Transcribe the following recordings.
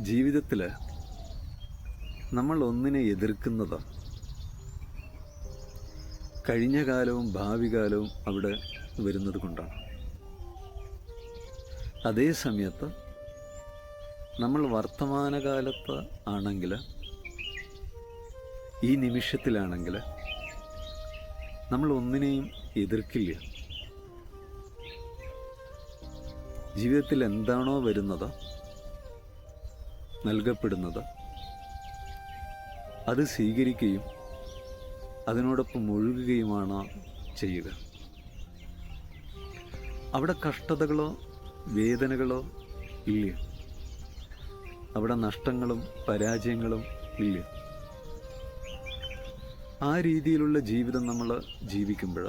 ജീവിതത്തിൽ നമ്മൾ ഒന്നിനെ എതിർക്കുന്നത് കഴിഞ്ഞ കാലവും ഭാവി കാലവും അവിടെ വരുന്നത് കൊണ്ടാണ്. അതേ സമയത്ത് നമ്മൾ വർത്തമാനകാലത്ത് ആണെങ്കിൽ, ഈ നിമിഷത്തിലാണെങ്കിൽ നമ്മൾ ഒന്നിനെയും എതിർക്കില്ല. ജീവിതത്തിൽ എന്താണോ വരുന്നത്, നൽകപ്പെടുന്നത്, അത് സ്വീകരിക്കുകയും അതിനോടൊപ്പം ഒഴുകുകയുമാണ് ചെയ്യുക. അവിടെ കഷ്ടതകളോ വേദനകളോ ഇല്ല. അവിടെ നഷ്ടങ്ങളും പരാജയങ്ങളും ഇല്ല. ആ രീതിയിലുള്ള ജീവിതം നമ്മൾ ജീവിക്കുമ്പോൾ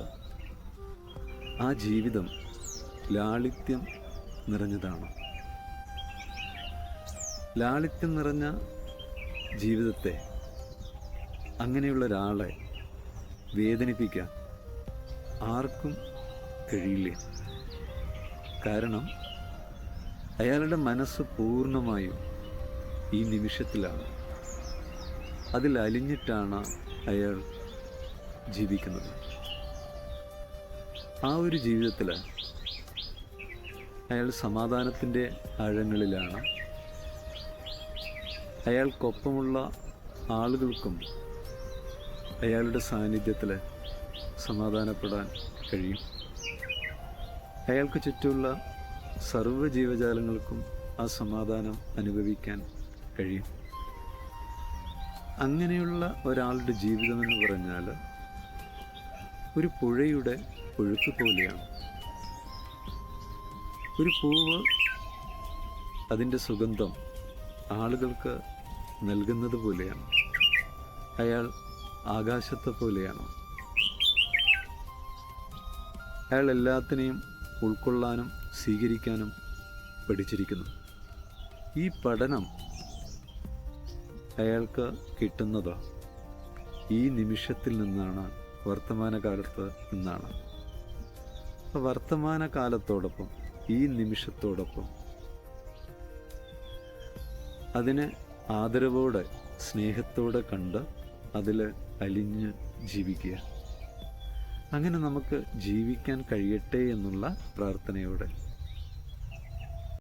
ആ ജീവിതം ലാളിത്യം നിറഞ്ഞതാണ്. ലാളിത്യം നിറഞ്ഞ ജീവിതത്തെ, അങ്ങനെയുള്ള ഒരാളെ വേദനിപ്പിക്കാൻ ആർക്കും കഴിയില്ല. കാരണം അയാളുടെ മനസ്സ് പൂർണ്ണമായും ഈ നിമിഷത്തിലാണ്. അതിൽ അലിഞ്ഞിട്ടാണ് അയാൾ ജീവിക്കുന്നത്. ആ ഒരു ജീവിതത്തിൽ അയാൾ സമാധാനത്തിൻ്റെ ആഴങ്ങളിലാണ്. അയാൾക്കൊപ്പമുള്ള ആളുകൾക്കും അയാളുടെ സാന്നിധ്യത്തിൽ സമാധാനപ്പെടാൻ കഴിയും. അയാൾക്ക് ചുറ്റുമുള്ള സർവ്വ ജീവജാലങ്ങൾക്കും ആ സമാധാനം അനുഭവിക്കാൻ കഴിയും. അങ്ങനെയുള്ള ഒരാളുടെ ജീവിതമെന്ന് പറഞ്ഞാൽ ഒരു പുഴയുടെ ഒഴുക്ക് പോലെയാണ്. ഒരു പൂവ് അതിൻ്റെ സുഗന്ധം ആളുകൾക്ക് നൽകുന്നത് പോലെയാണ്. അയാൾ ആകാശത്തെ പോലെയാണ്. അയാൾ എല്ലാത്തിനെയും ഉൾക്കൊള്ളാനും സ്വീകരിക്കാനും പഠിച്ചിരിക്കുന്നു. ഈ പഠനം അയാൾക്ക് കിട്ടുന്നത് ഈ നിമിഷത്തിൽ നിന്നാണ്, വർത്തമാനകാലത്ത് നിന്നാണ്. അപ്പോൾ വർത്തമാനകാലത്തോടൊപ്പം ഈ നിമിഷത്തോടൊപ്പം അതിനെ ആദരവോടെ സ്നേഹത്തോടെ കണ്ട് അതിൽ അലിഞ്ഞ് ജീവിക്കുക. അങ്ങനെ നമുക്ക് ജീവിക്കാൻ കഴിയട്ടെ എന്നുള്ള പ്രാർത്ഥനയോടെ